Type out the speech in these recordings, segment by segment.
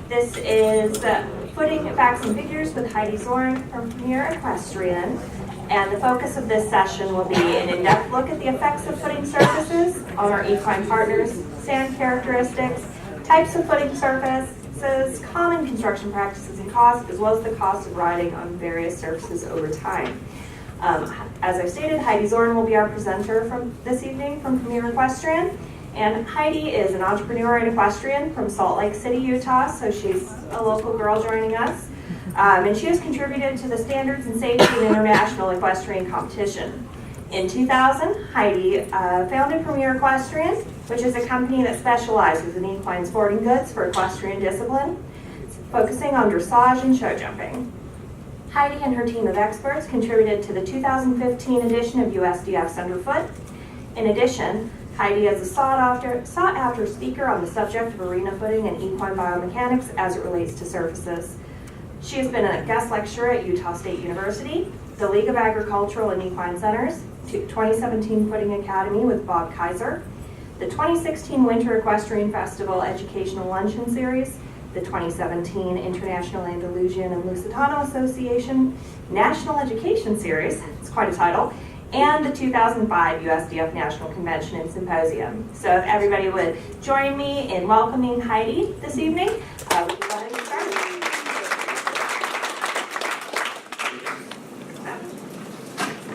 This is Footing Facts and Figures with Heidi Zorn from Premier Equestrian. And the focus of this session will be an in-depth look at the effects of footing surfaces on our equine partners, stand characteristics, types of footing surfaces, common construction practices and costs, as well as the cost of riding on various surfaces over time. As I stated, Heidi Zorn will be our presenter from this evening from Premier Equestrian. And Heidi is an entrepreneur and equestrian from Salt Lake City, Utah, so she's a local girl joining us. And she has contributed to the standards and safety in international equestrian competition. In 2000, Heidi founded Premier Equestrian, which is a company that specializes in equine sporting goods for equestrian discipline, focusing on dressage and show jumping. Heidi and her team of experts contributed to the 2015 edition of USDF's Underfoot. In addition, Heidi is a sought-after speaker on the subject of arena footing and equine biomechanics as it relates to surfaces. She has been a guest lecturer at Utah State University, the League of Agricultural and Equine Centers, 2017 Footing Academy with Bob Kaiser, the 2016 Winter Equestrian Festival Educational Luncheon Series, the 2017 International Andalusian and Lusitano Association National Education Series, it's quite a title, and the 2005 USDF National Convention and Symposium. So if everybody would join me in welcoming Heidi this evening, we can go ahead and get started.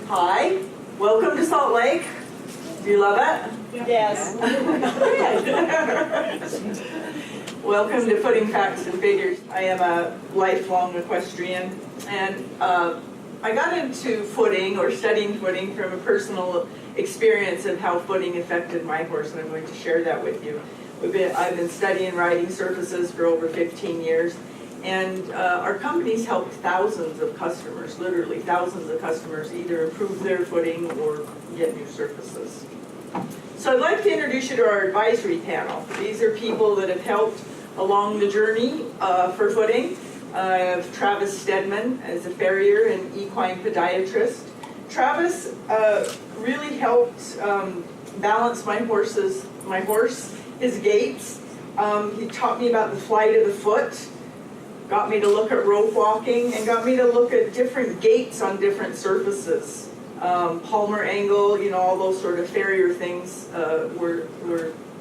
Hi, welcome to Salt Lake. Do you love it? Yes. Welcome to Footing Facts and Figures. I am a lifelong equestrian, and I got into footing or studying footing from a personal experience of how footing affected my horse, and I'm going to share that with you. I've been studying riding surfaces for over 15 years, and our company's helped thousands of customers, literally thousands of customers, either improve their footing or get new surfaces. So I'd like to introduce you to our advisory panel. These are people that have helped along the journey for footing. I have Travis Stedman as a farrier and equine podiatrist. Travis really helped balance my horse, his gaits. He taught me about the flight of the foot, got me to look at rope walking, and got me to look at different gaits on different surfaces. Palmar angle, all those sort of farrier things were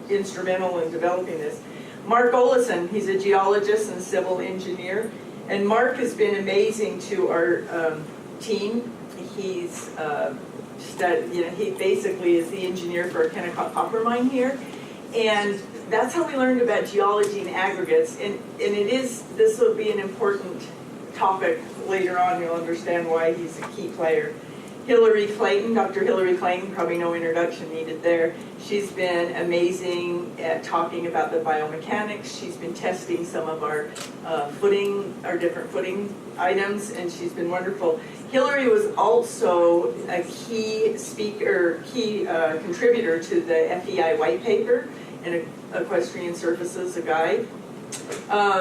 instrumental in developing this. Mark Olesen, he's a geologist and civil engineer, and Mark has been amazing to our team. He's he basically is the engineer for our Kennecott copper mine here, and that's how we learned about geology and aggregates. And this will be an important topic later on. You'll understand why he's a key player. Hillary Clayton, Dr. Hillary Clayton, probably no introduction needed there. She's been amazing at talking about the biomechanics. She's been testing some of our different footing items, and she's been wonderful. Hillary was also a key contributor to the FEI white paper and equestrian surfaces, a guide.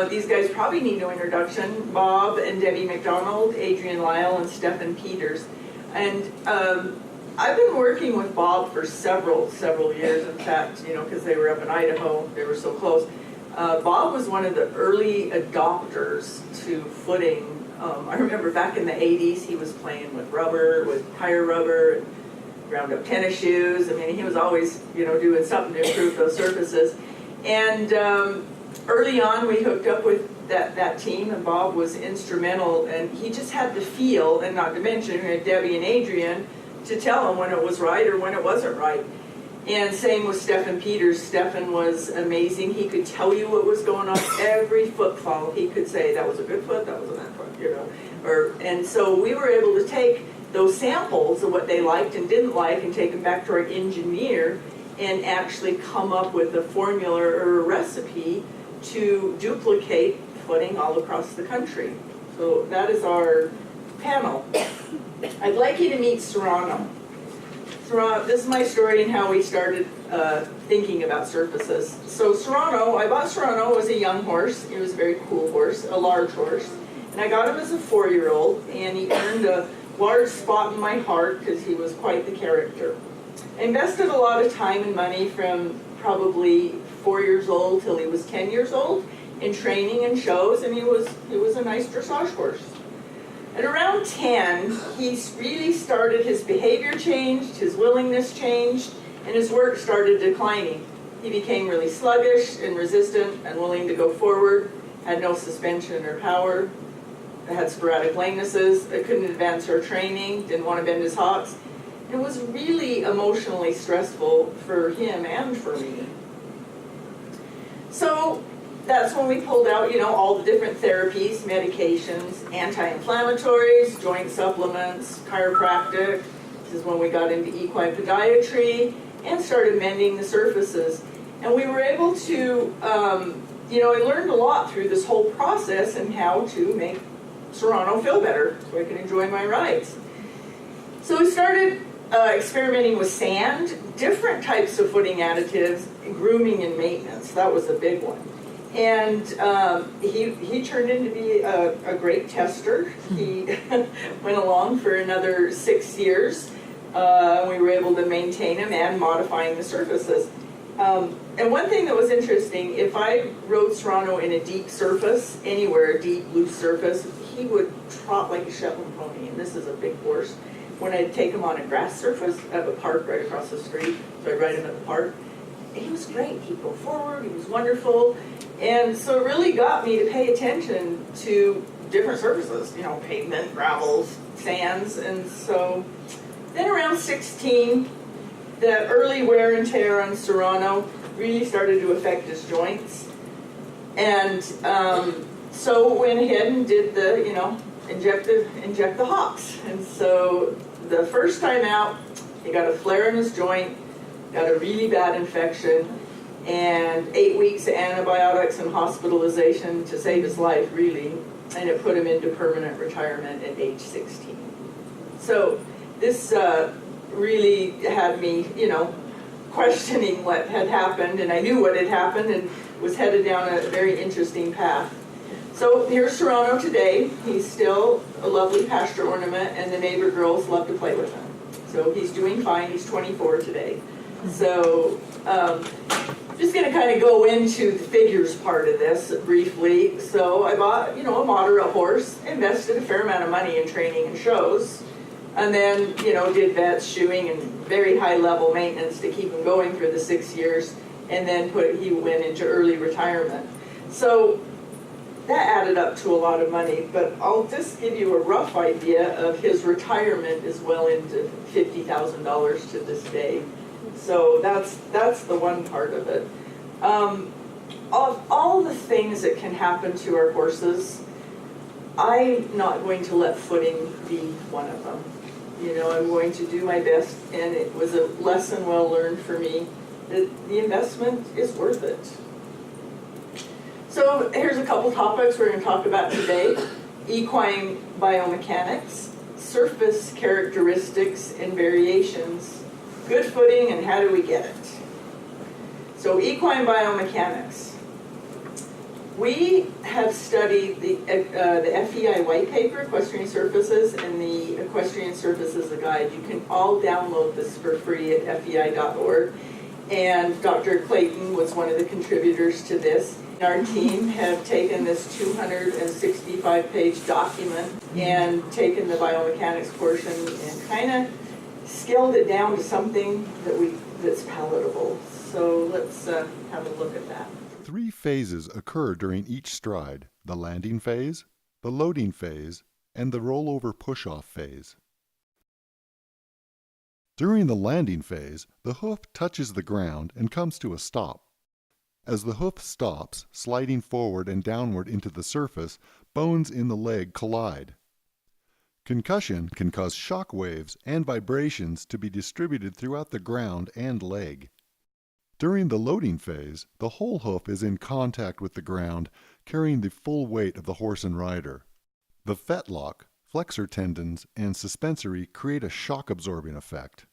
These guys probably need no introduction. Bob and Debbie McDonald, Adrian Lyle, and Stephen Peters. And I've been working with Bob for several years, in fact, because they were up in Idaho, they were so close. Bob was one of the early adopters to footing. I remember back in the 80s, he was playing with rubber, with tire rubber, ground up tennis shoes. I mean, he was always, doing something to improve those surfaces. And early on, we hooked up with that team, and Bob was instrumental, and he just had the feel, and not to mention Debbie and Adrian, to tell him when it was right or when it wasn't right. And same with Stephen Peters. Stephen was amazing. He could tell you what was going on every footfall. He could say that was a good foot, that was a bad foot, and so we were able to take those samples of what they liked and didn't like and take them back to our engineer and actually come up with a formula or a recipe to duplicate footing all across the country. So that is our panel. I'd like you to meet Serrano. This is my story and how we started thinking about surfaces. So I bought Serrano as a young horse. He was a very cool horse, a large horse. And I got him as a 4-year-old, and he earned a large spot in my heart because he was quite the character. I invested a lot of time and money from probably 4 years old till he was 10 years old in training and shows, and he was a nice dressage horse. At around 10, he really started, his behavior changed, his willingness changed, and his work started declining. He became really sluggish and resistant and willing to go forward, had no suspension or power, had sporadic lamenesses, couldn't advance our training, didn't want to bend his hocks. It was really emotionally stressful for him and for me. So that's when we pulled out, all the different therapies, medications, anti-inflammatories, joint supplements, chiropractic. This is when we got into equine podiatry and started mending the surfaces. And we were able to, I learned a lot through this whole process and how to make Serrano feel better so I could enjoy my rides. So we started experimenting with sand, different types of footing additives, grooming and maintenance. That was a big one. And he turned into be a great tester. He went along for another 6 years. We were able to maintain him and modifying the surfaces. And one thing that was interesting, if I rode Serrano in a deep surface, anywhere, a deep, loose surface, he would trot like a Shetland pony, and this is a big horse. When I'd take him on a grass surface, I have a park right across the street, so I'd ride him at the park. He was great. He'd go forward. He was wonderful. And so it really got me to pay attention to different surfaces, pavement, gravels, sands. And so then around 16, the early wear and tear on Serrano really started to affect his joints. And so went ahead and did the, inject the hocks. And so the first time out, he got a flare in his joint, got a really bad infection, and 8 weeks of antibiotics and hospitalization to save his life, really, and it put him into permanent retirement at age 16. So this really had me, questioning what had happened, and I knew what had happened and was headed down a very interesting path. So here's Serrano today. He's still a lovely pasture ornament, and the neighbor girls love to play with him. So he's doing fine. He's 24 today. So just going to kind of go into the figures part of this briefly. So I bought, a moderate horse, invested a fair amount of money in training and shows, and then, did vets, shoeing, and very high level maintenance to keep him going for the 6 years, and then he went into early retirement. So that added up to a lot of money, but I'll just give you a rough idea of his retirement is well into $50,000 to this day. So that's the one part of it. Of all the things that can happen to our horses, I'm not going to let footing be one of them. I'm going to do my best, and it was a lesson well learned for me that the investment is worth it. So here's a couple topics we're going to talk about today. Equine biomechanics, surface characteristics and variations, good footing, and how do we get it? So equine biomechanics. We have studied the FEI white paper, Equestrian Surfaces, and the Equestrian Surfaces, a guide. You can all download this for free at fei.org. And Dr. Clayton was one of the contributors to this. Our team have taken this 265-page document and taken the biomechanics portion and kind of scaled it down to something that's palatable. So let's have a look at that. 3 phases occur during each stride: the landing phase, the loading phase, and the rollover push-off phase. During the landing phase, the hoof touches the ground and comes to a stop. As the hoof stops, sliding forward and downward into the surface, bones in the leg collide. Concussion can cause shock waves and vibrations to be distributed throughout the ground and leg. During the loading phase, the whole hoof is in contact with the ground, carrying the full weight of the horse and rider. The fetlock, flexor tendons, and suspensory create a shock-absorbing effect.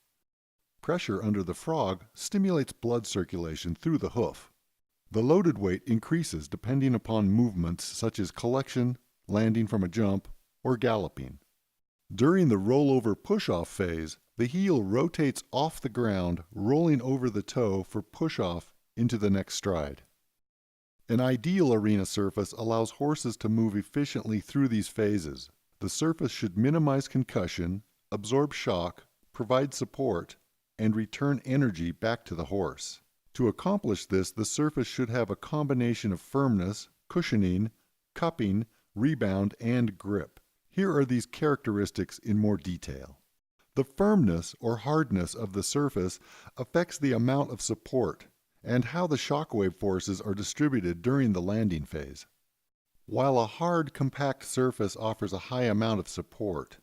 Pressure under the frog stimulates blood circulation through the hoof. The loaded weight increases depending upon movements such as collection, landing from a jump, or galloping. During the rollover push-off phase, the heel rotates off the ground, rolling over the toe for push-off into the next stride. An ideal arena surface allows horses to move efficiently through these phases. The surface should minimize concussion, absorb shock, provide support, and return energy back to the horse. To accomplish this, the surface should have a combination of firmness, cushioning, cupping, rebound, and grip. Here are these characteristics in more detail. The firmness or hardness of the surface affects the amount of support and how the shockwave forces are distributed during the landing phase. While a hard, compact surface offers a high amount of support,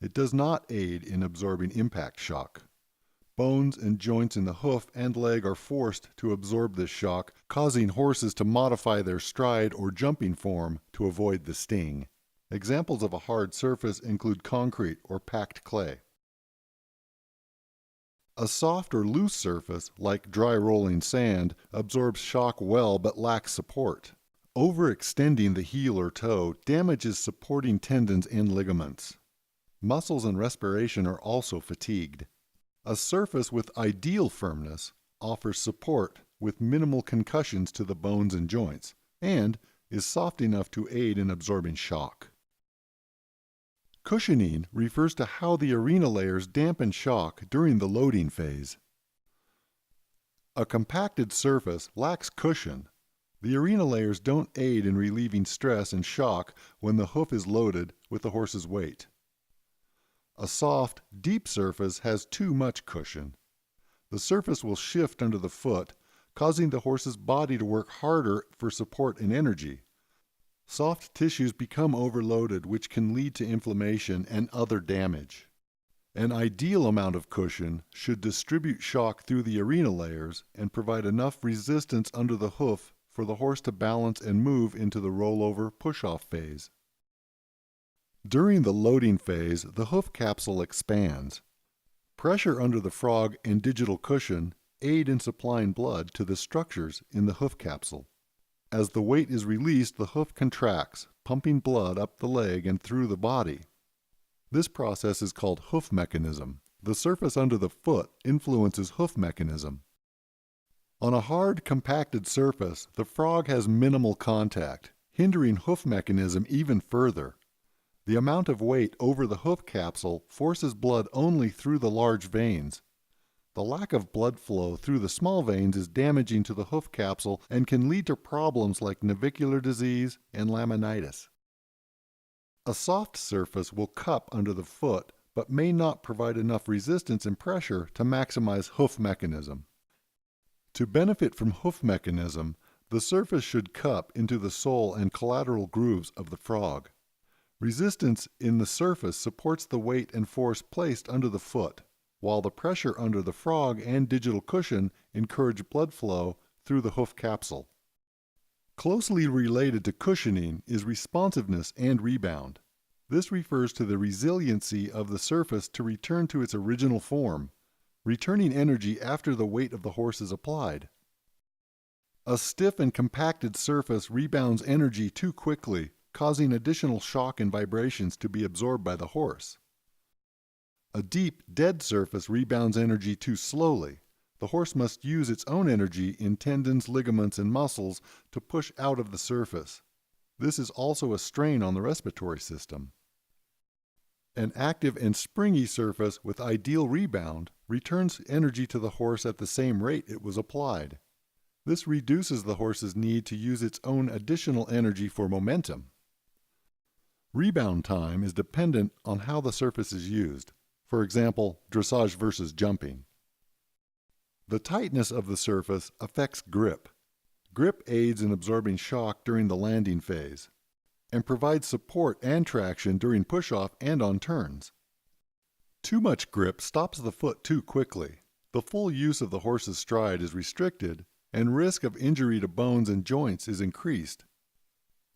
it does not aid in absorbing impact shock. Bones and joints in the hoof and leg are forced to absorb this shock, causing horses to modify their stride or jumping form to avoid the sting. Examples of a hard surface include concrete or packed clay. A soft or loose surface, like dry rolling sand, absorbs shock well but lacks support. Overextending the heel or toe damages supporting tendons and ligaments. Muscles and respiration are also fatigued. A surface with ideal firmness offers support with minimal concussions to the bones and joints, and is soft enough to aid in absorbing shock. Cushioning refers to how the arena layers dampen shock during the loading phase. A compacted surface lacks cushion. The arena layers don't aid in relieving stress and shock when the hoof is loaded with the horse's weight. A soft, deep surface has too much cushion. The surface will shift under the foot, causing the horse's body to work harder for support and energy. Soft tissues become overloaded, which can lead to inflammation and other damage. An ideal amount of cushion should distribute shock through the arena layers and provide enough resistance under the hoof for the horse to balance and move into the rollover push-off phase. During the loading phase, the hoof capsule expands. Pressure under the frog and digital cushion aid in supplying blood to the structures in the hoof capsule. As the weight is released, the hoof contracts, pumping blood up the leg and through the body. This process is called hoof mechanism. The surface under the foot influences hoof mechanism. On a hard, compacted surface, the frog has minimal contact, hindering hoof mechanism even further. The amount of weight over the hoof capsule forces blood only through the large veins. The lack of blood flow through the small veins is damaging to the hoof capsule and can lead to problems like navicular disease and laminitis. A soft surface will cup under the foot, but may not provide enough resistance and pressure to maximize hoof mechanism. To benefit from hoof mechanism, the surface should cup into the sole and collateral grooves of the frog. Resistance in the surface supports the weight and force placed under the foot, while the pressure under the frog and digital cushion encourage blood flow through the hoof capsule. Closely related to cushioning is responsiveness and rebound. This refers to the resiliency of the surface to return to its original form, returning energy after the weight of the horse is applied. A stiff and compacted surface rebounds energy too quickly, causing additional shock and vibrations to be absorbed by the horse. A deep, dead surface rebounds energy too slowly. The horse must use its own energy in tendons, ligaments, and muscles to push out of the surface. This is also a strain on the respiratory system. An active and springy surface with ideal rebound returns energy to the horse at the same rate it was applied. This reduces the horse's need to use its own additional energy for momentum. Rebound time is dependent on how the surface is used. For example, dressage versus jumping. The tightness of the surface affects grip. Grip aids in absorbing shock during the landing phase and provides support and traction during push-off and on turns. Too much grip stops the foot too quickly. The full use of the horse's stride is restricted and risk of injury to bones and joints is increased.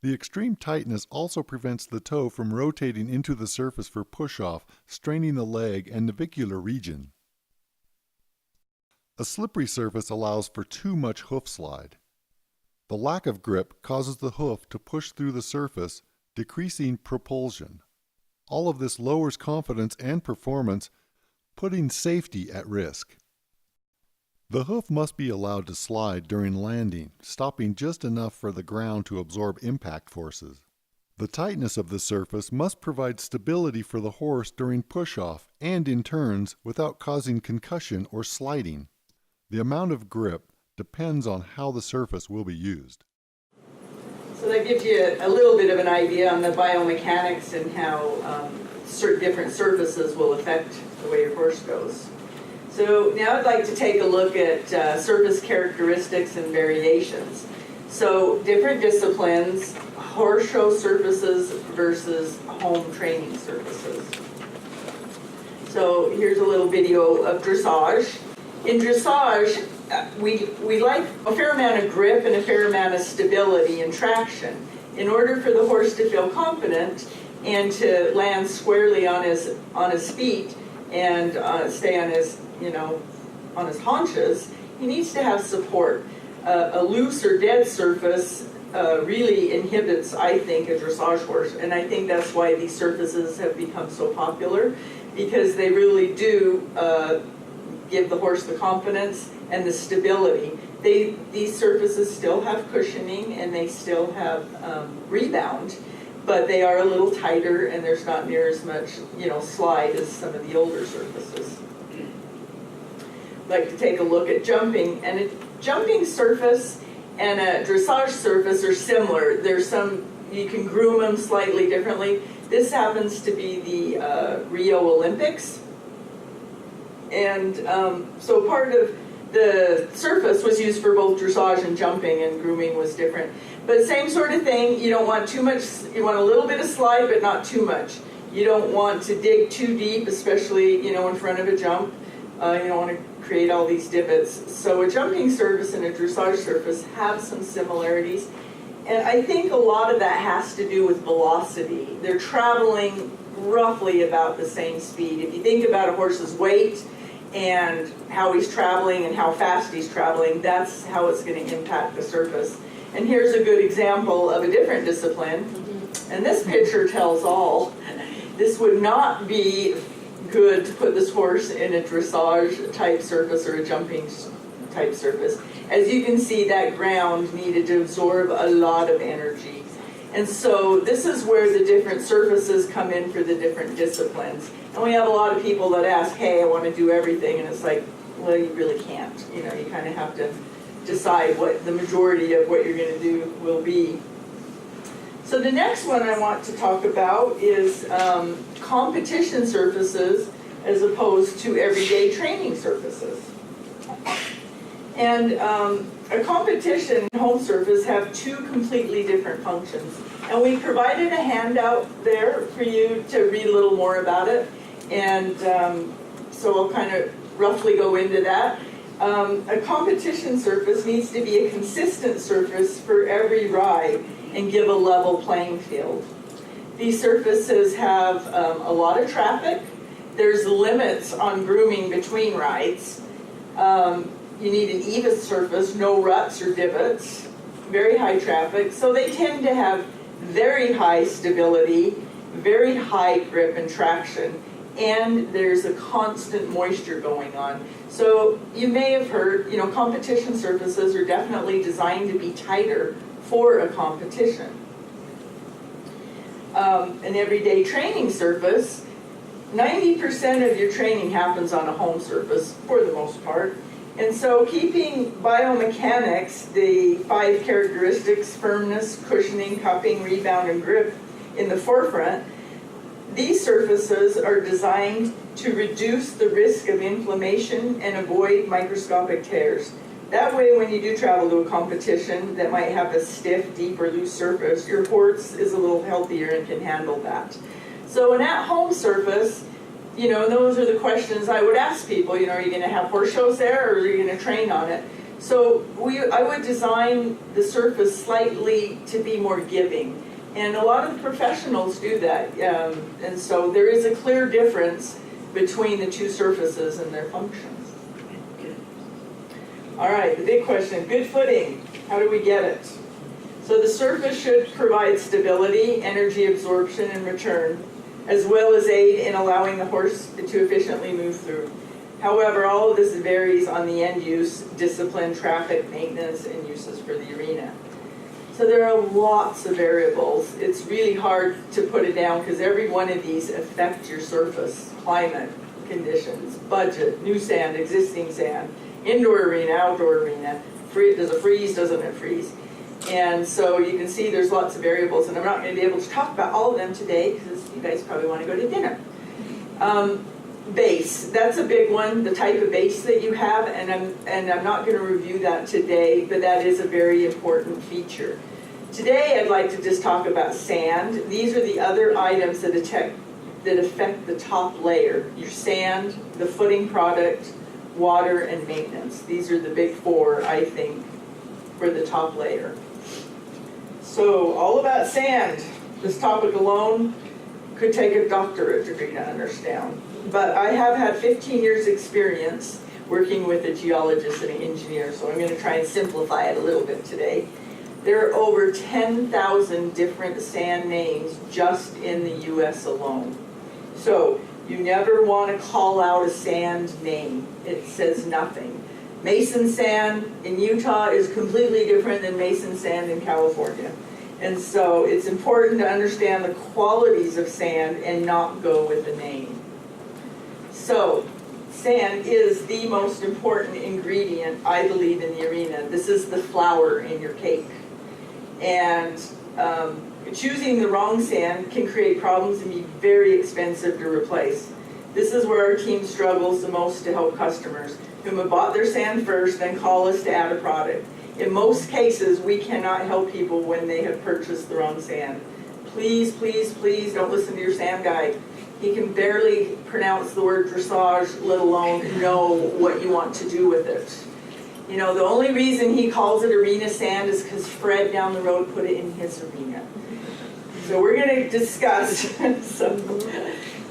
The extreme tightness also prevents the toe from rotating into the surface for push-off, straining the leg and navicular region. A slippery surface allows for too much hoof slide. The lack of grip causes the hoof to push through the surface, decreasing propulsion. All of this lowers confidence and performance, putting safety at risk. The hoof must be allowed to slide during landing, stopping just enough for the ground to absorb impact forces. The tightness of the surface must provide stability for the horse during push-off and in turns without causing concussion or sliding. The amount of grip depends on how the surface will be used. So that gives you a little bit of an idea on the biomechanics and how different surfaces will affect the way your horse goes. So now I'd like to take a look at surface characteristics and variations. So different disciplines, horse show surfaces versus home training surfaces. So here's a little video of dressage. In dressage, we like a fair amount of grip and a fair amount of stability and traction in order for the horse to feel confident and to land squarely on his feet and stay on his, on his haunches. He needs to have support. A loose or dead surface really inhibits, I think, a dressage horse, and I think that's why these surfaces have become so popular, because they really do give the horse the confidence and the stability. These surfaces still have cushioning and they still have rebound, but they are a little tighter and there's not near as much, slide as some of the older surfaces. I'd like to take a look at jumping, and a jumping surface and a dressage surface are similar. There's you can groom them slightly differently. This happens to be the Rio Olympics. And so part of the surface was used for both dressage and jumping, and grooming was different. But same sort of thing, you don't want too much, you want a little bit of slide, but not too much. You don't want to dig too deep, especially, in front of a jump. You don't want to create all these divots. So a jumping surface and a dressage surface have some similarities. And I think a lot of that has to do with velocity. They're traveling roughly about the same speed. If you think about a horse's weight and how he's traveling and how fast he's traveling, that's how it's going to impact the surface. And here's a good example of a different discipline. And this picture tells all. This would not be good to put this horse in a dressage type surface or a jumping type surface. As you can see, that ground needed to absorb a lot of energy. And so this is where the different surfaces come in for the different disciplines. And we have a lot of people that ask, hey, I want to do everything. And it's like, well, you really can't. You kind of have to decide what the majority of what you're going to do will be. So the next one I want to talk about is competition surfaces as opposed to everyday training surfaces. And a competition home surface have two completely different functions. And we provided a handout there for you to read a little more about it. And so I'll kind of roughly go into that. A competition surface needs to be a consistent surface for every ride and give a level playing field. These surfaces have a lot of traffic. There's limits on grooming between rides. You need an even surface, no ruts or divots, very high traffic. So they tend to have very high stability, very high grip and traction, and there's a constant moisture going on. So you may have heard, competition surfaces are definitely designed to be tighter for a competition. An everyday training surface, 90% of your training happens on a home surface for the most part. And so keeping biomechanics, the 5 characteristics, firmness, cushioning, cupping, rebound, and grip in the forefront, these surfaces are designed to reduce the risk of inflammation and avoid microscopic tears. That way, when you do travel to a competition that might have a stiff, deep, or loose surface, your horse is a little healthier and can handle that. So an at-home surface, those are the questions I would ask people. Are you going to have horse shows there, or are you going to train on it? So I would design the surface slightly to be more giving. And a lot of the professionals do that. And so there is a clear difference between the two surfaces and their functions. All right, the big question, good footing. How do we get it? So the surface should provide stability, energy absorption, and return, as well as aid in allowing the horse to efficiently move through. However, all of this varies on the end use, discipline, traffic, maintenance, and uses for the arena. So there are lots of variables. It's really hard to put it down because every one of these affect your surface, climate, conditions, budget, new sand, existing sand, indoor arena, outdoor arena, does it freeze, doesn't it freeze? And so you can see there's lots of variables, and I'm not going to be able to talk about all of them today because you guys probably want to go to dinner. Base, that's a big one, the type of base that you have, and I'm not going to review that today, but that is a very important feature. Today I'd like to just talk about sand. These are the other items that affect the top layer, your sand, the footing product, water, and maintenance. These are the big four, I think, for the top layer. So all about sand. This topic alone could take a doctorate degree to understand. But I have had 15 years experience working with a geologist and an engineer, so I'm going to try and simplify it a little bit today. There are over 10,000 different sand names just in the US alone. So you never want to call out a sand name. It says nothing. Mason sand in Utah is completely different than Mason sand in California. And so it's important to understand the qualities of sand and not go with the name. So sand is the most important ingredient, I believe, in the arena. This is the flour in your cake. And choosing the wrong sand can create problems and be very expensive to replace. This is where our team struggles the most to help customers who have bought their sand first, then call us to add a product. In most cases, we cannot help people when they have purchased the wrong sand. Please, please, please don't listen to your sand guy. He can barely pronounce the word dressage, let alone know what you want to do with it. You know, the only reason he calls it arena sand is because Fred down the road put it in his arena. So we're going to discuss. So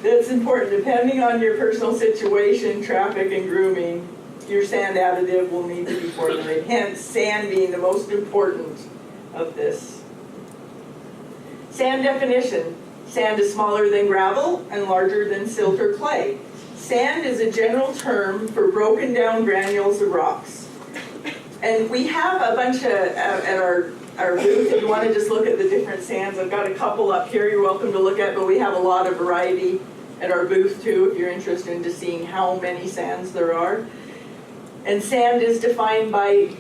that's important. Depending on your personal situation, traffic, and grooming, your sand additive will need to be formulated. Hence, sand being the most important of this. Sand definition. Sand is smaller than gravel and larger than silt or clay. Sand is a general term for broken down granules of rocks. And we have a bunch of, at our booth, if you want to just look at the different sands, I've got a couple up here you're welcome to look at, but we have a lot of variety at our booth too, if you're interested in just seeing how many sands there are. And sand is defined by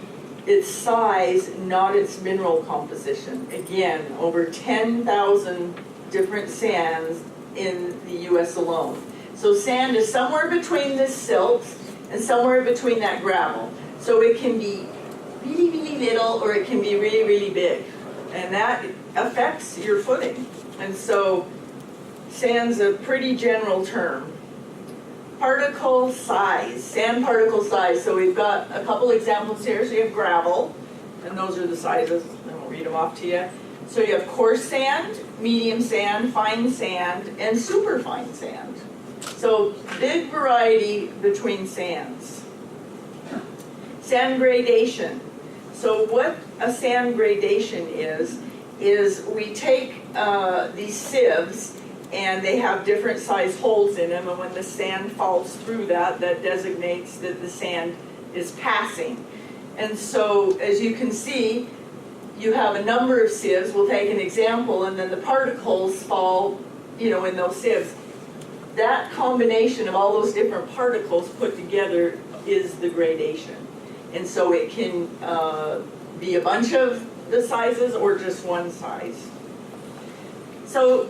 its size, not its mineral composition. Again, over 10,000 different sands in the US alone. So sand is somewhere between this silt and somewhere between that gravel. So it can be really, really little, or it can be really, really big. And that affects your footing. And so sand's a pretty general term. Particle size, sand particle size. So we've got a couple examples here. So you have gravel, and those are the sizes, and I'll read them off to you. So you have coarse sand, medium sand, fine sand, and superfine sand. So big variety between sands. Sand gradation. So what a sand gradation is we take these sieves, and they have different size holes in them, and when the sand falls through that designates that the sand is passing. And so as you can see, you have a number of sieves. We'll take an example, and then the particles fall, in those sieves. That combination of all those different particles put together is the gradation. And so it can be a bunch of the sizes or just one size. So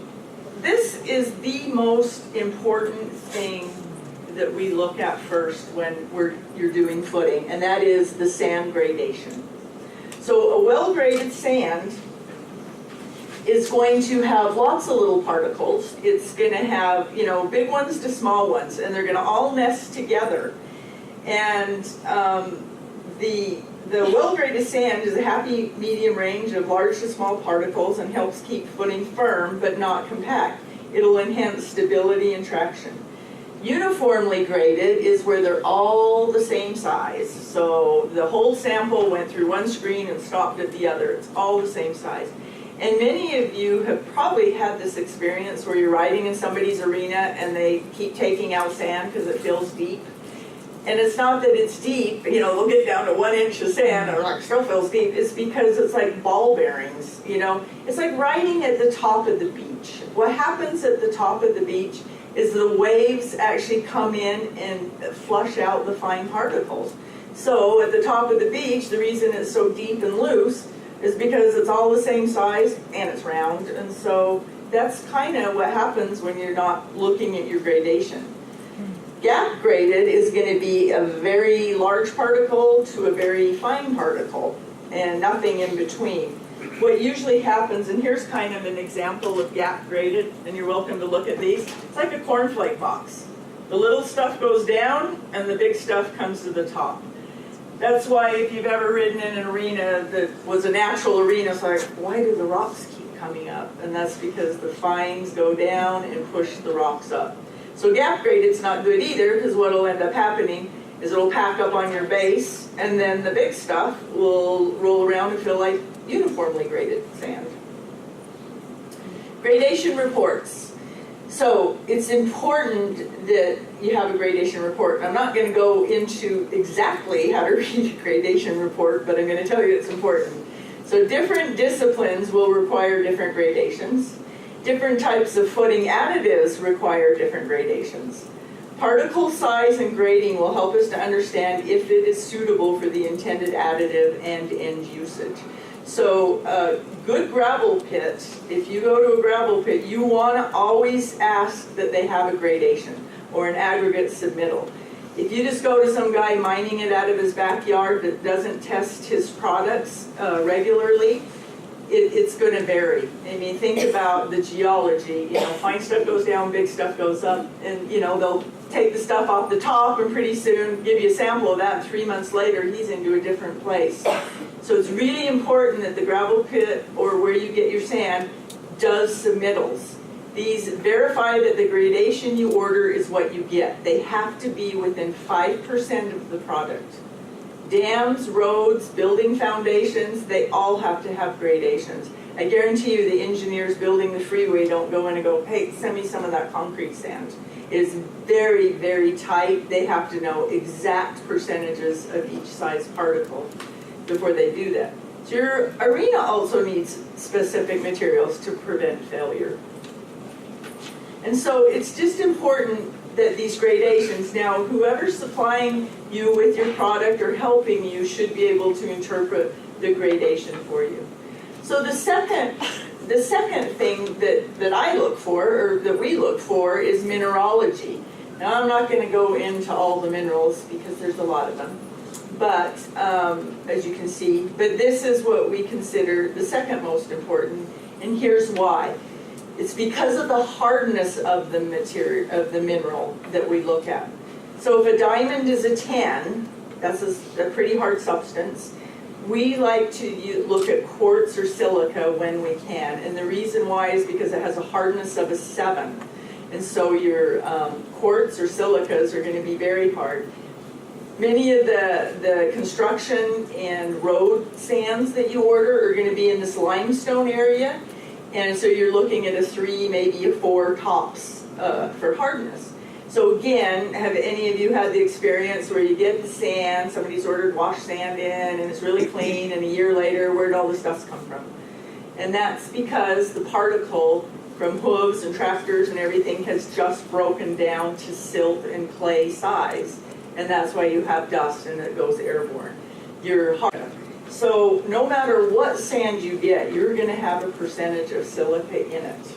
this is the most important thing that we look at first when you're doing footing, and that is the sand gradation. So a well-graded sand is going to have lots of little particles. It's going to have, big ones to small ones, and they're going to all nest together. And the well-graded sand is a happy medium range of large to small particles and helps keep footing firm but not compact. It'll enhance stability and traction. Uniformly graded is where they're all the same size. So the whole sample went through one screen and stopped at the other. It's all the same size. And many of you have probably had this experience where you're riding in somebody's arena and they keep taking out sand because it feels deep. And it's not that it's deep, you know, they'll get down to 1 inch of sand or like still feels deep. It's because it's like ball bearings, you know. It's like riding at the top of the beach. What happens at the top of the beach is the waves actually come in and flush out the fine particles. So at the top of the beach, the reason it's so deep and loose is because it's all the same size and it's round. And so that's kind of what happens when you're not looking at your gradation. Gap graded is going to be a very large particle to a very fine particle and nothing in between. What usually happens, and here's kind of an example of gap graded, and you're welcome to look at these. It's like a cornflake box. The little stuff goes down and the big stuff comes to the top. That's why if you've ever ridden in an arena that was a natural arena, it's like, why do the rocks keep coming up? And that's because the fines go down and push the rocks up. So gap graded's not good either, because what'll end up happening is it'll pack up on your base, and then the big stuff will roll around and feel like uniformly graded sand. Gradation reports. So it's important that you have a gradation report. I'm not going to go into exactly how to read a gradation report, but I'm going to tell you it's important. So different disciplines will require different gradations. Different types of footing additives require different gradations. Particle size and grading will help us to understand if it is suitable for the intended additive and end usage. So good gravel pits, if you go to a gravel pit, you want to always ask that they have a gradation or an aggregate submittal. If you just go to some guy mining it out of his backyard that doesn't test his products regularly, it's going to vary. I mean, think about the geology. You know, fine stuff goes down, big stuff goes up, and you know they'll take the stuff off the top, and pretty soon give you a sample of that. And 3 months later, he's into a different place. So it's really important that the gravel pit or where you get your sand does submittals. These verify that the gradation you order is what you get. They have to be within 5% of the product. Dams, roads, building foundations, they all have to have gradations. I guarantee you the engineers building the freeway don't go in and go, hey, send me some of that concrete sand. It is very, very tight. They have to know exact percentages of each size particle before they do that. So your arena also needs specific materials to prevent failure. And so it's just important that these gradations, now whoever's supplying you with your product or helping you should be able to interpret the gradation for you. So the second thing that I look for, or that we look for, is mineralogy. Now I'm not going to go into all the minerals because there's a lot of them, but as you can see, but this is what we consider the second most important, and here's why. It's because of the hardness of the material, of the mineral that we look at. So if a diamond is a 10, that's a pretty hard substance. We like to look at quartz or silica when we can, and the reason why is because it has a hardness of a 7. And so your quartz or silicas are going to be very hard. Many of the construction and road sands that you order are going to be in this limestone area. And so you're looking at a 3, maybe a 4 tops for hardness. So again, have any of you had the experience where you get the sand, somebody's ordered washed sand in, and it's really clean, and a year later, where'd all the stuff come from? And that's because the particle from hooves and tractors and everything has just broken down to silt and clay size. And that's why you have dust and it goes airborne. You're hard. So no matter what sand you get, you're going to have a percentage of silica in it.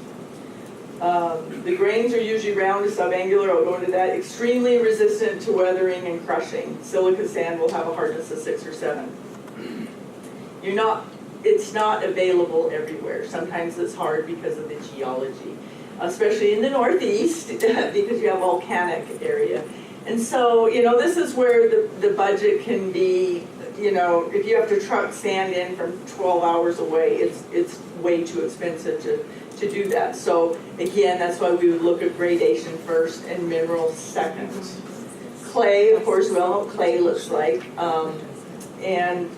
The grains are usually round to subangular. I'll go into that. Extremely resistant to weathering and crushing. Silica sand will have a hardness of 6 or 7. It's not available everywhere. Sometimes it's hard because of the geology, especially in the Northeast because you have volcanic area. And so, this is where the budget can be. If you have to truck sand in from 12 hours away, it's way too expensive to do that. So again, that's why we would look at gradation first and minerals second. Clay, of course, we all know what clay looks like. And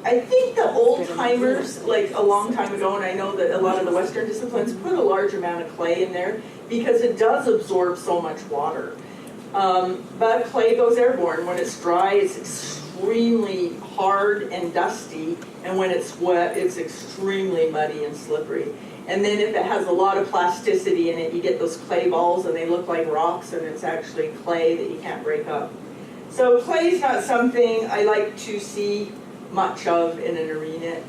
I think the old timers, like a long time ago, and I know that a lot of the Western disciplines put a large amount of clay in there because it does absorb so much water. But clay goes airborne. When it's dry, it's extremely hard and dusty, and when it's wet, it's extremely muddy and slippery. And then if it has a lot of plasticity in it, you get those clay balls and they look like rocks, and it's actually clay that you can't break up. So clay is not something I like to see much of in an arena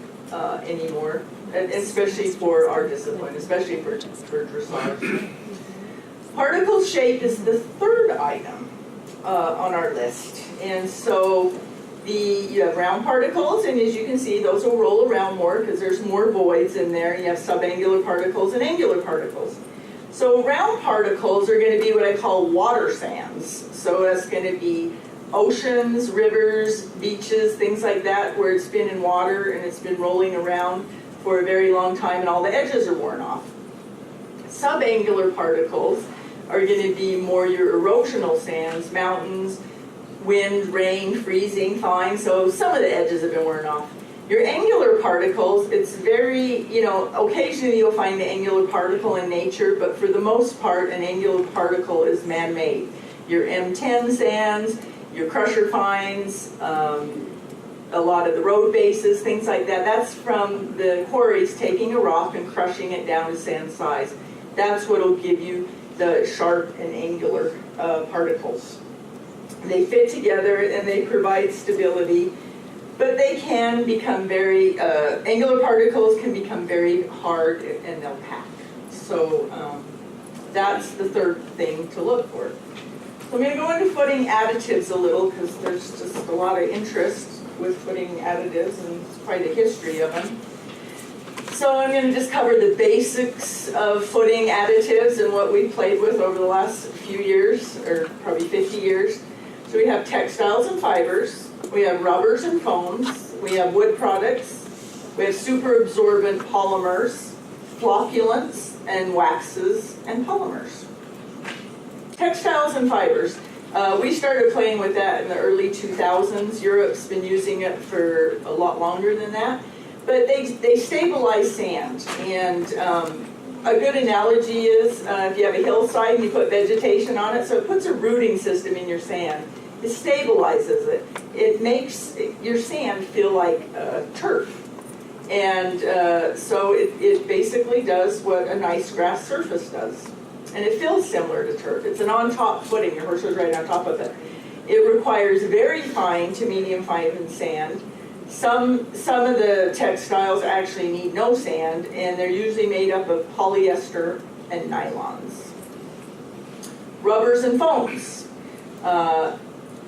anymore, especially for our discipline, especially for dressage. Particle shape is the third item on our list. And so you have round particles, and as you can see, those will roll around more because there's more voids in there. You have subangular particles and angular particles. So round particles are going to be what I call water sands. So that's going to be oceans, rivers, beaches, things like that, where it's been in water and it's been rolling around for a very long time and all the edges are worn off. Subangular particles are going to be more your erosional sands, mountains, wind, rain, freezing, thawing, so some of the edges have been worn off. Your angular particles, it's very, occasionally you'll find the angular particle in nature, but for the most part, an angular particle is man-made. Your M10 sands, your crusher fines, a lot of the road bases, things like that, that's from the quarries taking a rock and crushing it down to sand size. That's what will give you the sharp and angular particles. They fit together and they provide stability, but they can become very, angular particles can become very hard and they'll pack. So that's the third thing to look for. So I'm going to go into footing additives a little because there's just a lot of interest with footing additives and it's quite a history of them. So I'm going to just cover the basics of footing additives and what we've played with over the last few years, or probably 50 years. So we have textiles and fibers, we have rubbers and foams, we have wood products, we have super absorbent polymers, flocculants, and waxes and polymers. Textiles and fibers. We started playing with that in the early 2000s. Europe's been using it for a lot longer than that. But they stabilize sand, and a good analogy is if you have a hillside and you put vegetation on it, so it puts a rooting system in your sand. It stabilizes it. It makes your sand feel like turf. And so it basically does what a nice grass surface does. And it feels similar to turf. It's an on-top footing. Your horse is right on top of it. It requires very fine to medium fine sand. Some of the textiles actually need no sand, and they're usually made up of polyester and nylons. Rubbers and foams.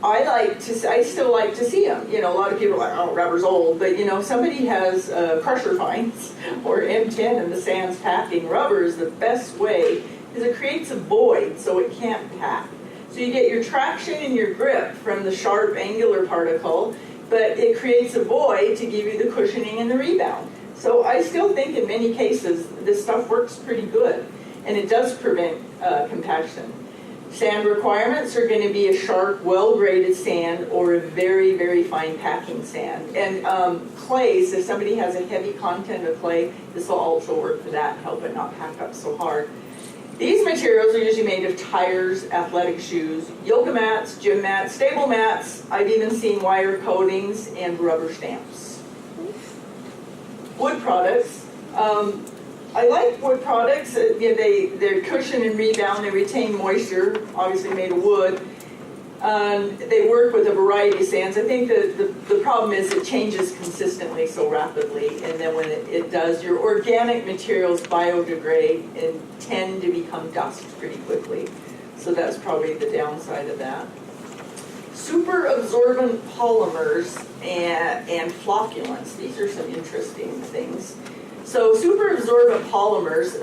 I still like to see them. A lot of people are like, oh, rubber's old, but somebody has crusher fines or M10 and the sand's packing. Rubber is the best way because it creates a void so it can't pack. So you get your traction and your grip from the sharp angular particle, but it creates a void to give you the cushioning and the rebound. So I still think in many cases this stuff works pretty good, and it does prevent compaction. Sand requirements are going to be a sharp, well-graded sand or a very, very fine packing sand. And clays, if somebody has a heavy content of clay, this will also work for that, help it not pack up so hard. These materials are usually made of tires, athletic shoes, yoga mats, gym mats, stable mats. I've even seen wire coatings and rubber stamps. Wood products. I like wood products. They're cushion and rebound. They retain moisture, obviously made of wood. They work with a variety of sands. I think the problem is it changes consistently so rapidly, and then when it does, your organic materials biodegrade and tend to become dust pretty quickly. So that's probably the downside of that. Super absorbent polymers and flocculants. These are some interesting things. So super absorbent polymers,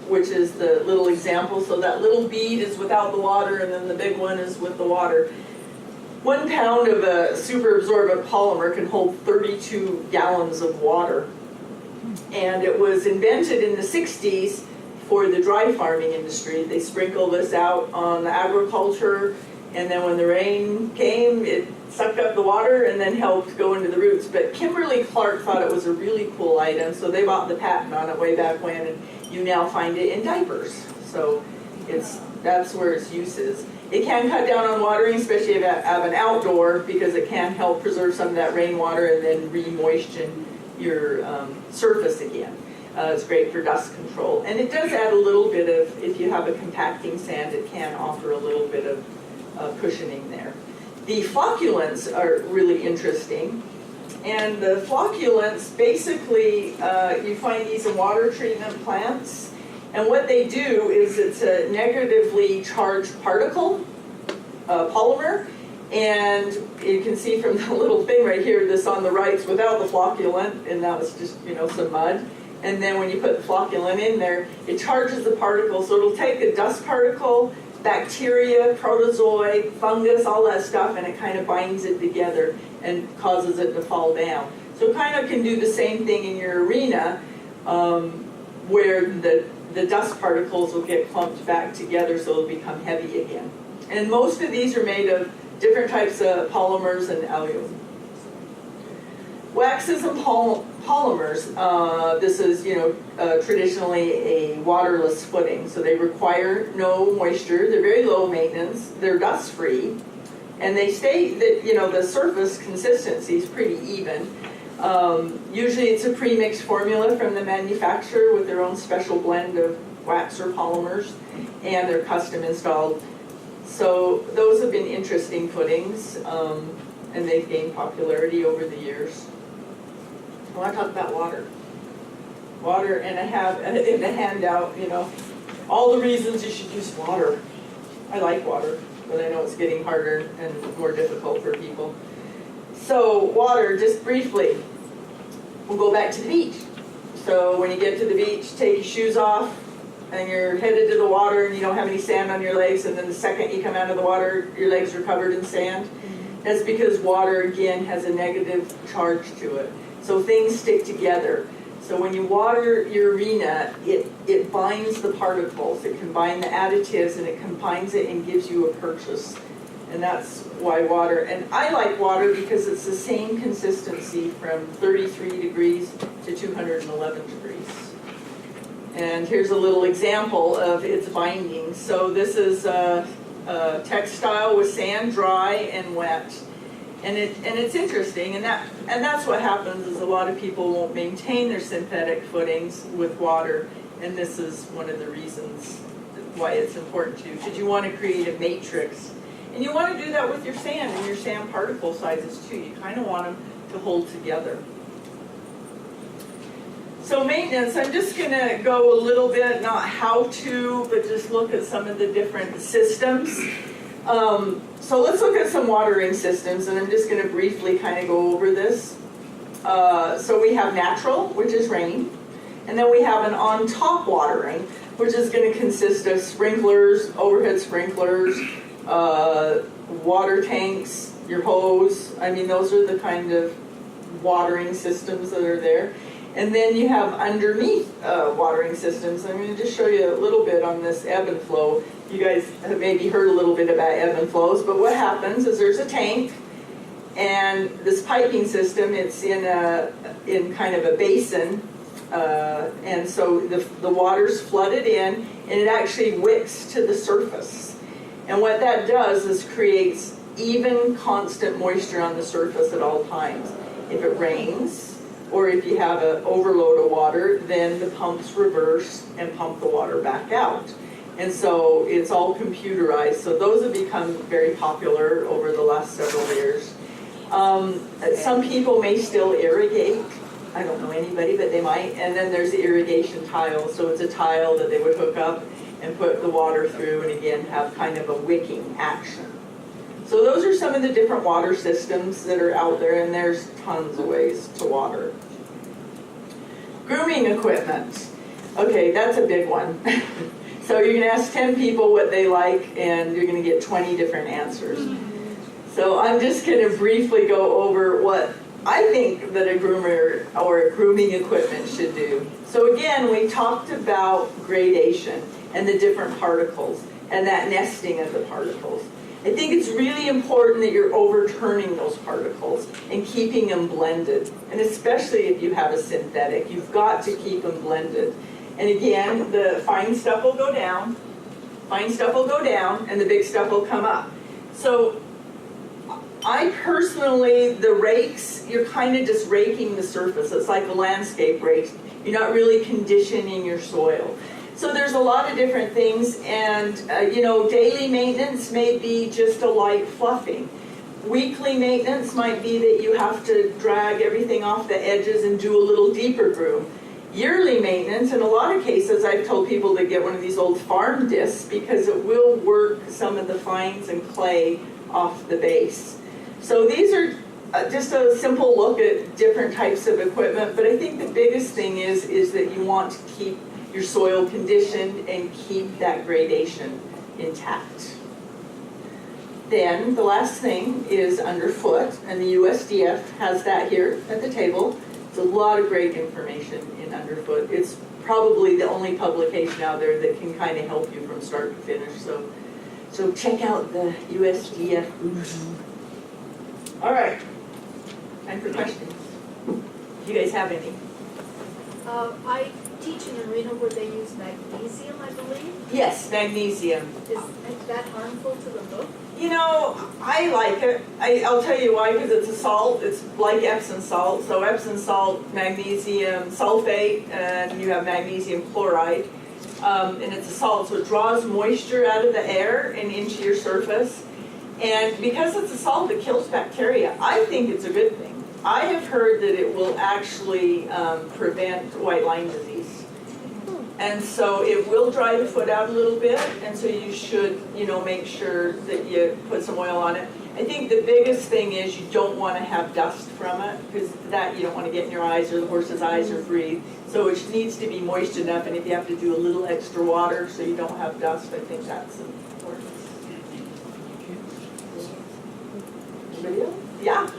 which is the little example, so that little bead is without the water and then the big one is with the water. 1 pound of a super absorbent polymer can hold 32 gallons of water. And it was invented in the 60s for the dry farming industry. They sprinkle this out on agriculture, and then when the rain came, it sucked up the water and then helped go into the roots. But Kimberly-Clark thought it was a really cool item, so they bought the patent on it way back when, and you now find it in diapers. So that's where its use is. It can cut down on watering, especially if you have an outdoor, because it can help preserve some of that rainwater and then re-moisten your surface again. It's great for dust control. And it does add a little bit of, if you have a compacting sand, it can offer a little bit of cushioning there. The flocculants are really interesting. And the flocculants, basically, you find these in water treatment plants. And what they do is it's a negatively charged particle, polymer. And you can see from the little thing right here, this on the right's without the flocculant, and that was just, some mud. And then when you put the flocculant in there, it charges the particle. So it'll take a dust particle, bacteria, protozoa, fungus, all that stuff, and it kind of binds it together and causes it to fall down. So it kind of can do the same thing in your arena, where the dust particles will get clumped back together so it'll become heavy again. And most of these are made of different types of polymers and aluminum. Waxes and polymers, this is, traditionally a waterless footing. So they require no moisture, they're very low maintenance, they're dust free, and they stay, the surface consistency is pretty even. Usually it's a pre-mixed formula from the manufacturer with their own special blend of wax or polymers, and they're custom installed. So those have been interesting footings, and they've gained popularity over the years. I want to talk about water. Water, and I have in the handout, all the reasons you should use water. I like water, but I know it's getting harder and more difficult for people. So water, just briefly, we'll go back to the beach. So when you get to the beach, take your shoes off, and you're headed to the water, and you don't have any sand on your legs, and then the second you come out of the water, your legs are covered in sand. That's because water, again, has a negative charge to it. So things stick together. So when you water your arena, it binds the particles. It combines the additives, and it combines it and gives you a purchase. And that's why water, and I like water because it's the same consistency from 33 degrees to 211 degrees. And here's a little example of its binding. So this is a textile with sand, dry and wet. And it's interesting, and that's what happens is a lot of people won't maintain their synthetic footings with water, and this is one of the reasons why it's important to, because you want to create a matrix. And you want to do that with your sand and your sand particle sizes too. You kind of want them to hold together. So maintenance, I'm just going to go a little bit, not how to, but just look at some of the different systems. So let's look at some watering systems, and I'm just going to briefly kind of go over this. So we have natural, which is rain, and then we have an on-top watering, which is going to consist of sprinklers, overhead sprinklers, water tanks, your hose. I mean, those are the kind of watering systems that are there. And then you have underneath watering systems. I'm going to just show you a little bit on this ebb and flow. You guys have maybe heard a little bit about ebb and flows, but what happens is there's a tank, and this piping system, it's in kind of a basin, and so the water's flooded in, and it actually wicks to the surface. And what that does is creates even, constant moisture on the surface at all times. If it rains, or if you have an overload of water, then the pumps reverse and pump the water back out. And so it's all computerized. So those have become very popular over the last several years. Some people may still irrigate. I don't know anybody, but they might. And then there's the irrigation tile. So it's a tile that they would hook up and put the water through, and again have kind of a wicking action. So those are some of the different water systems that are out there, and there's tons of ways to water. Grooming equipment. Okay, that's a big one. So you're going to ask 10 people what they like, and you're going to get 20 different answers. So I'm just going to briefly go over what I think that a groomer or grooming equipment should do. So again, we talked about gradation and the different particles and that nesting of the particles. I think it's really important that you're overturning those particles and keeping them blended. And especially if you have a synthetic, you've got to keep them blended. And again, the fine stuff will go down, Fine stuff will go down and the big stuff will come up. So I personally, the rakes, you're kind of just raking the surface. It's like a landscape rake. You're not really conditioning your soil. So there's a lot of different things, and you know, daily maintenance may be just a light fluffing. Weekly maintenance might be that you have to drag everything off the edges and do a little deeper groom. Yearly maintenance, in a lot of cases, I've told people to get one of these old farm discs because it will work some of the fines and clay off the base. So these are just a simple look at different types of equipment, but I think the biggest thing is that you want to keep your soil conditioned and keep that gradation intact. Then the last thing is underfoot, and the USDF has that here at the table. It's a lot of great information in underfoot. It's probably the only publication out there that can kind of help you from start to finish. So check out the USDF. All right, time for questions. Do you guys have any? I teach in an arena where they use magnesium, I believe. Yes, magnesium. Is that harmful to the hoof? You know, I like it. I'll tell you why, because it's a salt. It's like Epsom salt. So Epsom salt, magnesium sulfate, and you have magnesium chloride. And it's a salt, so it draws moisture out of the air and into your surface. And because it's a salt that kills bacteria, I think it's a good thing. I have heard that it will actually prevent white line disease. And so it will dry the foot out a little bit, and so you should, you know, make sure that you put some oil on it. I think the biggest thing is you don't want to have dust from it, because that you don't want to get in your eyes or the horse's eyes or breathe. So it needs to be moist enough, and if you have to do a little extra water so you don't have dust, I think that's important. Anybody else? Yeah?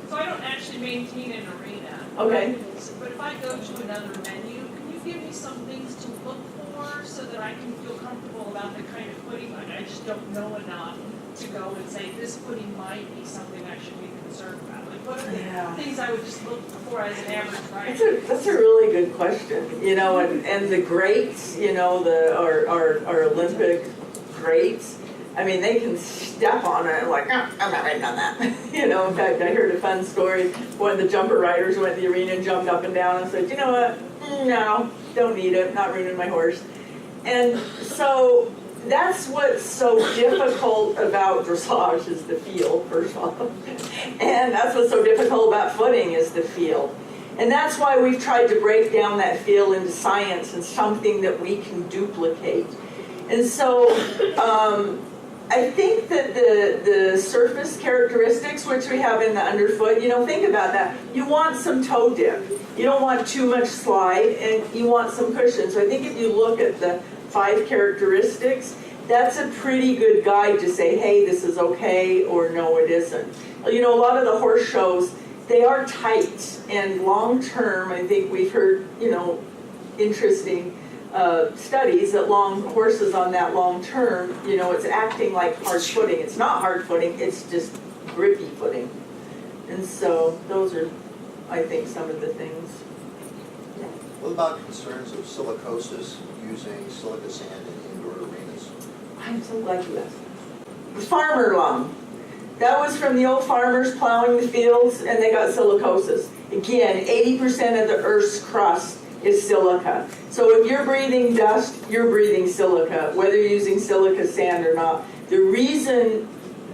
So I don't actually maintain an arena. Okay. But if I go to another venue, can you give me some things to look for so that I can feel comfortable about the kind of footing? Like I just don't know enough to go and say this footing might be something I should be concerned about. Like what are the things I would just look for as an average rider? That's a really good question. You know, and the greats, you know, our Olympic greats, I mean, they can step on it like, oh, I'm not riding on that. You know, in fact, I heard a fun story. One of the jumper riders went to the arena and jumped up and down and said, you know what, no, don't need it, not ruining my horse. And so that's what's so difficult about dressage is the feel, first of all. And that's what's so difficult about footing is the feel. And that's why we've tried to break down that feel into science and something that we can duplicate. And so, I think that the surface characteristics, which we have in the underfoot, you know, think about that. You want some toe dip. You don't want too much slide, and you want some cushion. So I think if you look at the 5 characteristics, that's a pretty good guide to say, hey, this is okay, or no, it isn't. You know, a lot of the horse shows, they are tight, and long term, I think we've heard, you know, interesting studies that horses on that long term, you know, it's acting like hard footing. It's not hard footing, it's just grippy footing. And so those are, I think, some of the things. Yeah. What about concerns of silicosis using silica sand in indoor arenas? I'm so glad you asked. The farmer lung. That was from the old farmers plowing the fields, and they got silicosis. Again, 80% of the Earth's crust is silica. So if you're breathing dust, you're breathing silica, whether you're using silica sand or not. The reason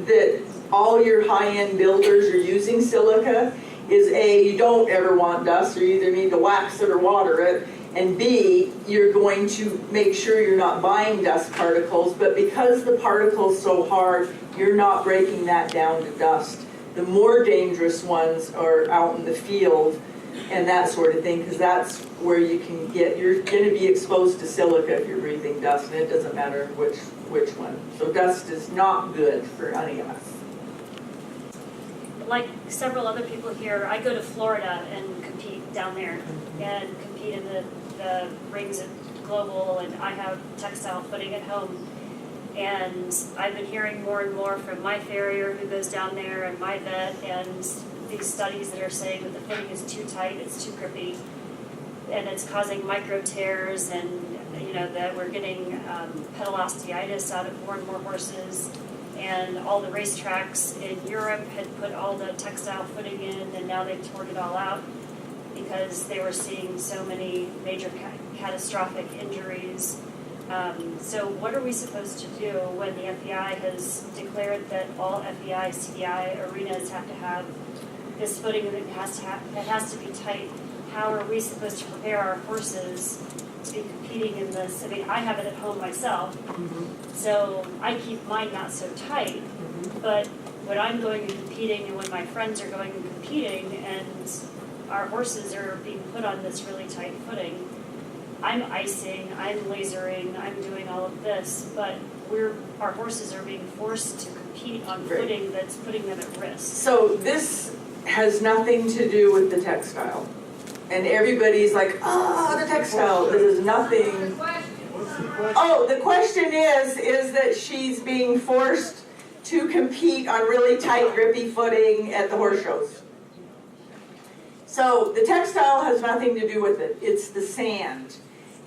that all your high-end builders are using silica is A, you don't ever want dust, or you either need to wax it or water it, and B, you're going to make sure you're not buying dust particles, but because the particle's so hard, you're not breaking that down to dust. The more dangerous ones are out in the field and that sort of thing, because that's where you can get, you're going to be exposed to silica if you're breathing dust, and it doesn't matter which one. So dust is not good for any of us. Like several other people here, I go to Florida and compete down there and compete in the rings at Global, and I have textile footing at home. And I've been hearing more and more from my farrier who goes down there and my vet, and these studies that are saying that the footing is too tight, it's too grippy. and it's causing micro tears, and that we're getting pedal osteitis out of more and more horses. And all the racetracks in Europe had put all the textile footing in, and now they've torn it all out because they were seeing so many major catastrophic injuries. So what are we supposed to do when the FEI has declared that all FEI, CDI arenas have to have this footing, and it has to be tight? How are we supposed to prepare our horses to be competing in this? I mean, I have it at home myself, so I keep mine not so tight, but when I'm going and competing and when my friends are going and competing and our horses are being put on this really tight footing, I'm icing, I'm lasering, I'm doing all of this, but our horses are being forced to compete on footing that's putting them at risk. So this has nothing to do with the textile. And everybody's like, the textile, this is nothing. Oh, the question is that she's being forced to compete on really tight, grippy footing at the horse shows. So the textile has nothing to do with it. It's the sand.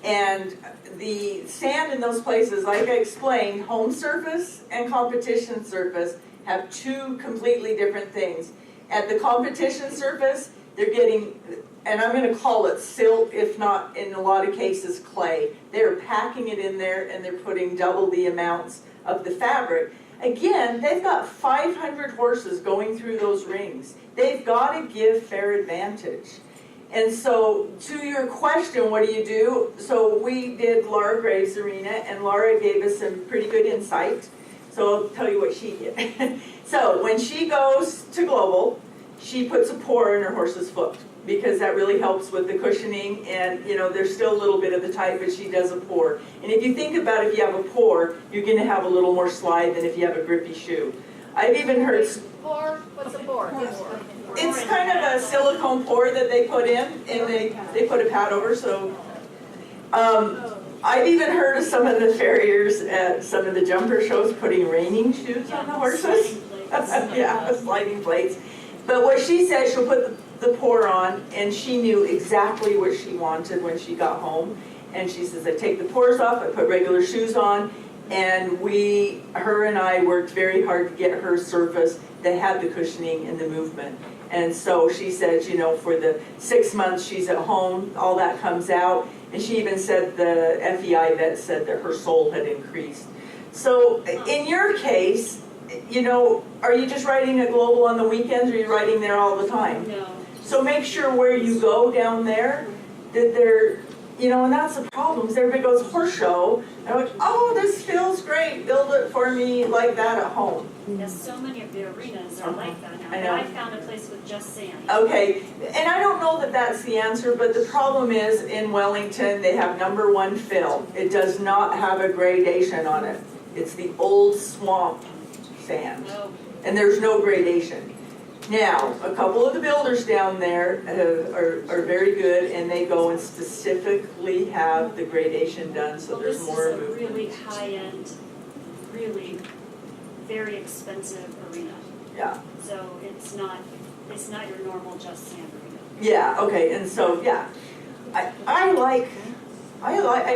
And the sand in those places, like I explained, home surface and competition surface have two completely different things. At the competition surface, they're getting, and I'm going to call it silt, if not in a lot of cases clay. They're packing it in there and they're putting double the amounts of the fabric. Again, they've got 500 horses going through those rings. They've got to give fair advantage. And so to your question, what do you do? So we did Laura Graves' arena, and Laura gave us some pretty good insight. So I'll tell you what she did. So when she goes to global, she puts a pour in her horse's foot, because that really helps with the cushioning, and there's still a little bit of the tight, but she does a pour. And if you think about it, if you have a pour, you're going to have a little more slide than if you have a grippy shoe. I've even heard... Pour? What's a pour? It's kind of a silicone pour that they put in, and they put a pad over, so... I've even heard of some of the farriers at some of the jumper shows putting reining shoes on the horses. Yeah, sliding plates. But what she said, she'll put the pour on, and she knew exactly what she wanted when she got home. And she says, I take the pours off, I put regular shoes on, and her and I worked very hard to get her surface that had the cushioning and the movement. And so she said, for the 6 months she's at home, all that comes out. And she even said the FEI vet said that her sole had increased. So in your case, are you just riding at Global on the weekends, or are you riding there all the time? No. So make sure where you go down there, that they're, and that's the problem, is everybody goes horse show, and I'm like, oh, this feels great, build it for me like that at home. Yes, so many of the arenas are like that now. I know. I found a place with just sand. Okay, and I don't know that that's the answer, but the problem is in Wellington, they have #1 fill. It does not have a gradation on it. It's the old swamp sand, Oh, and there's no gradation. Now, a couple of the builders down there are very good, and they go and specifically have the gradation done, so well, there's this more is a movement. really high-end, really very expensive arena. Yeah. So it's not your normal just sand arena. Yeah, okay, and so, yeah. I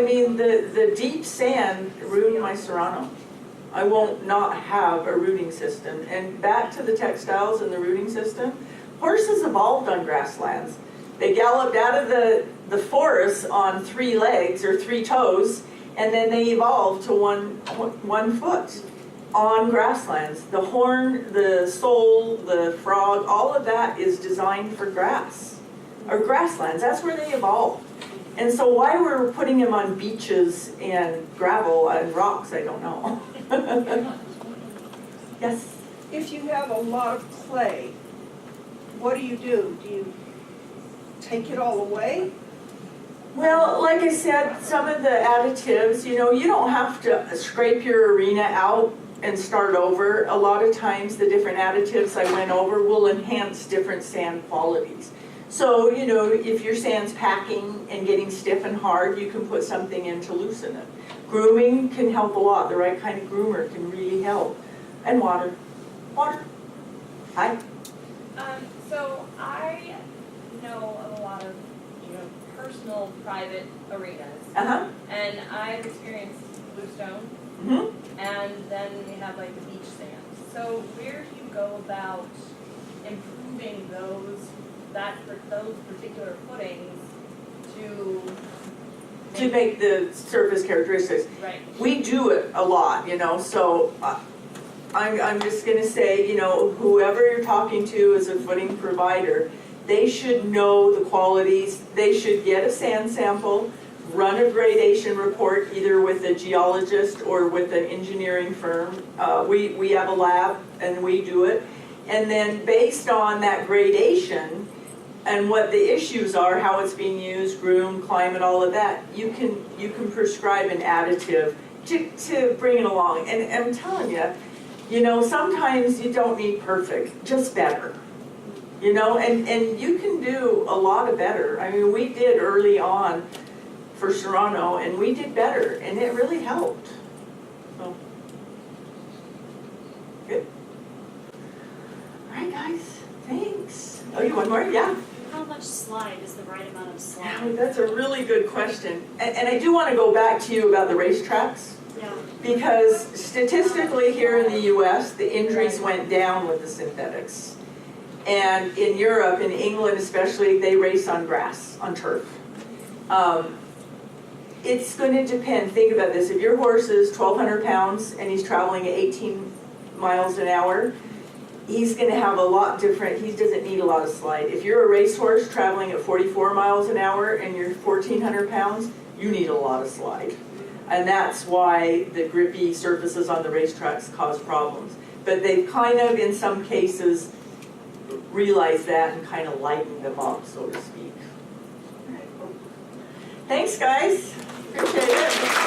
mean, the deep sand ruined my Serrano. I won't not have a rooting system. And back to the textiles and the rooting system, horses evolved on grasslands. They galloped out of the forest on 3 legs or 3 toes, and then they evolved to one foot on grasslands. The horn, the sole, the frog, all of that is designed for grass, or grasslands. That's where they evolved. And so why we're putting them on beaches and gravel and rocks, I don't know. Yes? If you have a lot of clay, what do? Do you take it all away? Well, like I said, some of the additives, you don't have to scrape your arena out and start over. A lot of times the different additives I went over will enhance different sand qualities. So, if your sand's packing and getting stiff and hard, you can put something in to loosen it. Grooming can help a lot. The right kind of groomer can really help. And water. Water. Hi. So I know of a lot of personal private arenas. Uh-huh. And I've experienced bluestone, Mm-hmm. and then we have like the beach sand. So where do you go about improving those particular footings To make the surface characteristics. right? We do it a lot, you know, so I'm just gonna say, you know, whoever you're talking to as a footing provider, they should know the qualities, they should get a sand sample, run a gradation report either with a geologist or with an engineering firm. We have a lab and we do it. And then based on that gradation and what the issues are, how it's being used, groomed, climate, all of that, you can prescribe an additive to bring it along. And I'm telling you, you know, sometimes you don't need perfect, just better. You know, and you can do a lot of better. I mean, we did early on for Serrano, and we did better, and it really helped. So, good. All right, guys, thanks. Oh, you want more? Yeah. How much slide is the right amount of Yeah, slide? that's a really good question. And I do want to go back to you about the racetracks, Yeah. because statistically here in the US, the injuries went down with the synthetics. And in Europe, in England especially, they race on grass, on turf. It's going to depend. Think about this. If your horse is 1,200 pounds and he's traveling at 18 miles an hour, he's going to have a lot different, he doesn't need a lot of slide. If you're a racehorse traveling at 44 miles an hour and you're 1,400 pounds, you need a lot of slide. And that's why the grippy surfaces on the racetracks cause problems. But they've kind of, in some cases, realized that and kind of lightened them up, so to speak. Thanks, guys. Appreciate it.